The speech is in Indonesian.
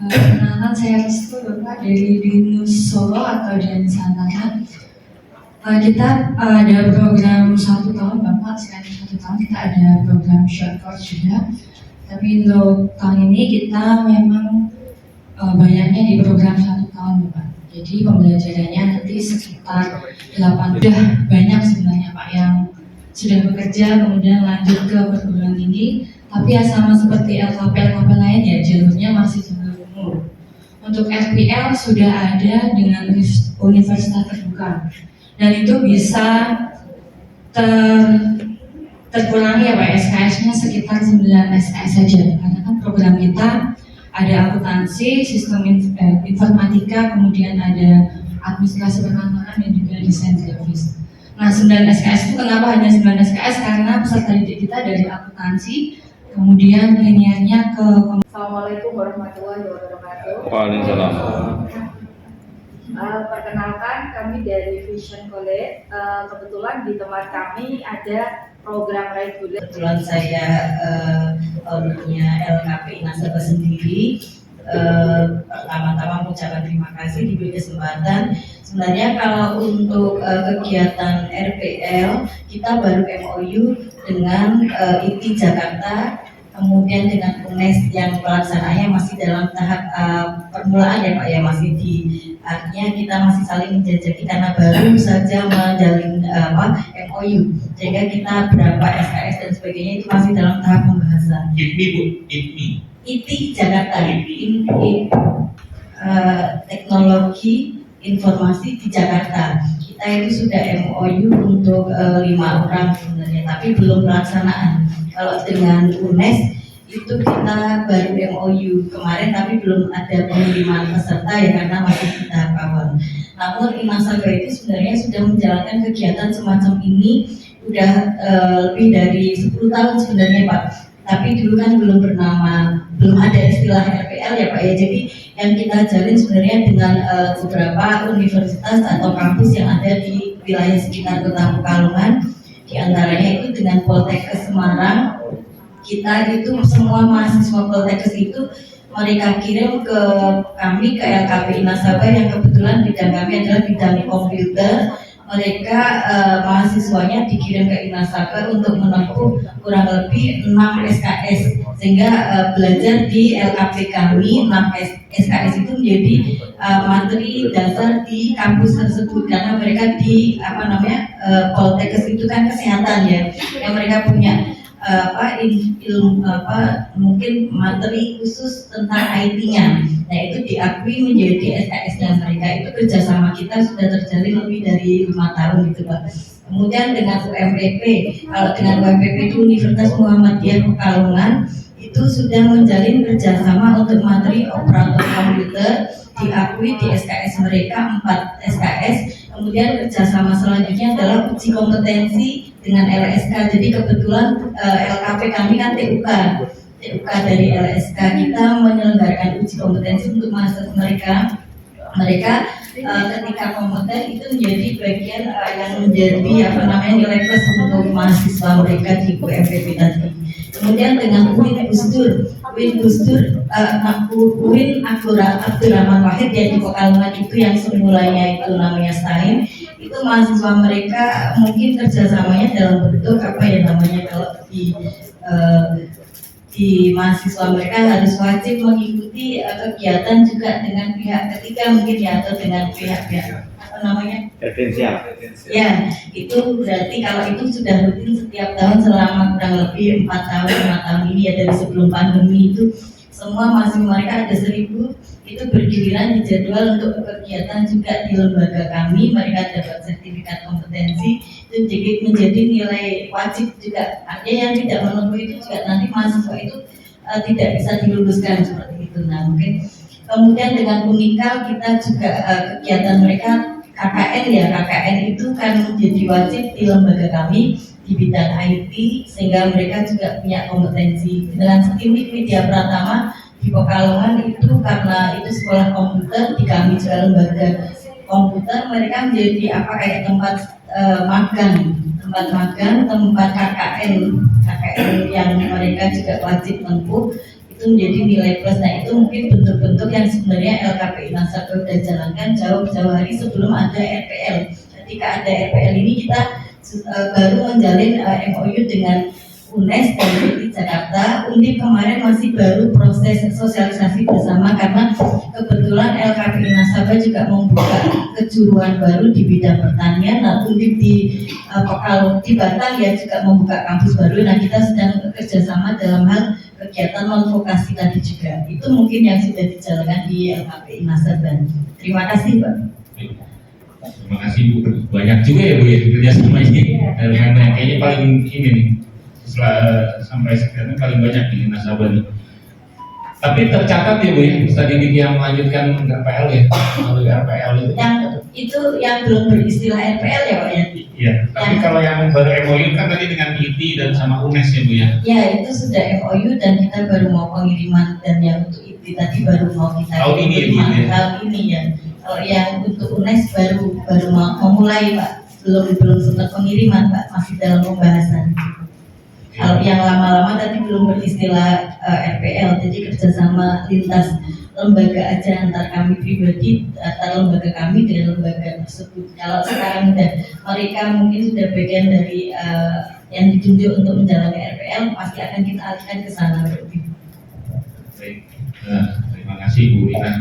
Perkenalkan saya Restu Bapak dari Dinus Solo atau Dian Santana. Kita ada program 1 tahun Bapak, selain 1 tahun kita ada program short course juga. Tapi untuk tahun ini kita memang banyaknya di program 1 tahun Bapak. Jadi pembelajarannya nanti sekitar 8, udah banyak sebenarnya Pak yang sudah bekerja kemudian lanjut ke perguruan tinggi. Tapi ya sama seperti LKP lain ya, jalurnya masih jalur umum. Untuk FPL sudah ada dengan universitas terbuka dan itu bisa terkurangi ya Pak, SKS-nya sekitar 9 SKS saja karena kan program kita ada akuntansi, sistem informatika, kemudian ada administrasi perkantoran dan juga desain grafis. Nah 9 SKS itu kenapa hanya 9 SKS? Karena peserta didik kita dari akuntansi, kemudian linearnya ke... Assalamualaikum warahmatullahi wabarakatuh. Waalaikumsalam. Perkenalkan, kami dari Vision College. Kebetulan di tempat kami ada program reguler. Kebetulan saya ownernya LKP Nasabah sendiri. Pertama-tama mengucapkan terima kasih diberi kesempatan. Sebenarnya kalau untuk kegiatan RPL kita baru MOU dengan ITI Jakarta, kemudian dengan UNES yang pelaksanaannya masih dalam tahap permulaan ya Pak ya, masih di artinya kita masih saling menjajaki karena baru saja menjalin MOU, sehingga kita berapa SKS dan sebagainya itu masih dalam tahap pembahasan. IPMI Bu, IPMI. ITI Jakarta, Teknologi Informasi di Jakarta. Kita itu sudah MOU untuk 5 orang sebenarnya, tapi belum pelaksanaan. Kalau dengan UNES itu kita baru MOU kemarin, tapi belum ada pengiriman peserta ya karena masih di tahap awal. Namun Inasaba itu sebenarnya sudah menjalankan kegiatan semacam ini udah lebih dari 10 tahun sebenarnya Pak. Tapi dulu kan belum ada istilah RPL ya Pak ya. Jadi yang kita jalin sebenarnya dengan beberapa universitas atau kampus yang ada di wilayah sekitar Kota Pekalongan. Di antaranya itu dengan Poltekkes Semarang. Kita itu semua mahasiswa Poltekkes itu mereka kirim ke kami, ke LKP Nasabah yang kebetulan bidang kami adalah bidang komputer. Mereka mahasiswanya dikirim ke Inasaba untuk menempuh kurang lebih 6 SKS, sehingga belajar di LKP kami 6 SKS itu menjadi materi dasar di kampus tersebut karena mereka di Poltekkes itu kan kesehatan ya, yang mereka punya mungkin materi khusus tentang IT-nya. Nah itu diakui menjadi SKS-nya mereka. Itu kerjasama kita sudah terjalin lebih dari 5 tahun gitu Pak. Kemudian dengan UMPP, kalau dengan UMPP itu Universitas Muhammadiyah Pekalongan itu sudah menjalin kerjasama untuk materi operator komputer, diakui di SKS mereka 4 SKS. Kemudian kerjasama selanjutnya adalah uji kompetensi dengan LSK. Jadi kebetulan LKP kami kan TUK dari LSK, kita menyelenggarakan uji kompetensi untuk mahasiswa mereka. Ketika kompeten itu menjadi bagian yang menjadi nilai plus untuk mahasiswa mereka di UMPP tadi. Kemudian dengan UIN Abdurrahman Wahid yang di Pekalongan itu yang semulanya itu namanya STAIM, itu mahasiswa mereka mungkin kerjasamanya dalam bentuk kalau di mahasiswa mereka harus wajib mengikuti kegiatan juga dengan pihak ketiga mungkin ya, atau dengan pihak-pihak Esensial. Ya, itu berarti kalau itu sudah rutin setiap tahun selama kurang lebih 4 tahun 5 tahun ini ya, dari sebelum pandemi itu semua mahasiswa mereka ada 1000 itu bergiliran dijadwal untuk kegiatan juga di lembaga kami. Mereka dapat sertifikat kompetensi itu jadi menjadi nilai wajib juga. Artinya yang tidak memenuhi itu juga nanti mahasiswa itu tidak bisa diluluskan seperti itu. Nah mungkin kemudian dengan Unikal kita juga kegiatan mereka KKN ya, KKN itu kan menjadi wajib di lembaga kami di bidang IT, sehingga mereka juga punya kompetensi. Dengan Skimik Widya Pratama di Pekalongan itu karena itu sekolah komputer, di kami juga lembaga komputer, mereka menjadi kayak tempat magang, tempat KKN yang mereka juga wajib tempuh. Itu menjadi nilai plus. Nah itu mungkin bentuk-bentuk yang sebenarnya LKPI Nasabah sudah jalankan jauh-jauh hari sebelum ada RPL. Ketika ada RPL ini kita baru menjalin MOU dengan UNES dan UIT Jakarta. Undip kemarin masih baru proses sosialisasi bersama karena kebetulan LKPI Nasabah juga membuka kejuruan baru di bidang pertanian. Nah, Undip di Pekalongan di Batang ya juga membuka kampus baru. Nah, kita sedang bekerjasama dalam hal kegiatan non vokasi tadi juga. Itu mungkin yang sudah dijalankan di LKPI Nasabah. Terima kasih, Pak. Terima kasih Bu. Banyak juga ya Bu ya kerjasama ini. Dengan kayaknya paling ini nih. Setelah sampai sekarang paling banyak di nasabah nih. Tapi tercatat ya Bu ya, peserta didik yang melanjutkan RPL ya, melalui RPL itu. Itu yang belum beristilah RPL ya Pak ya? Iya, tapi kalau yang baru MOU kan tadi dengan IT dan sama UNES ya Bu ya? Ya itu sudah MOU dan kita baru mau pengiriman, dan yang untuk IT tadi baru mau kita tahun ini ya? Tahun ini ya. Kalau yang untuk UNES baru mau memulai Pak, belum sempat pengiriman Pak, masih dalam pembahasan. Kalau yang lama-lama tadi belum beristilah RPL, jadi kerjasama lintas lembaga aja antar kami pribadi, antar lembaga kami dengan lembaga tersebut. Kalau sekarang mereka mungkin sudah bagian dari yang ditunjuk untuk menjalani RPL, pasti akan kita alihkan ke sana. Baik, terima kasih Bu Rina.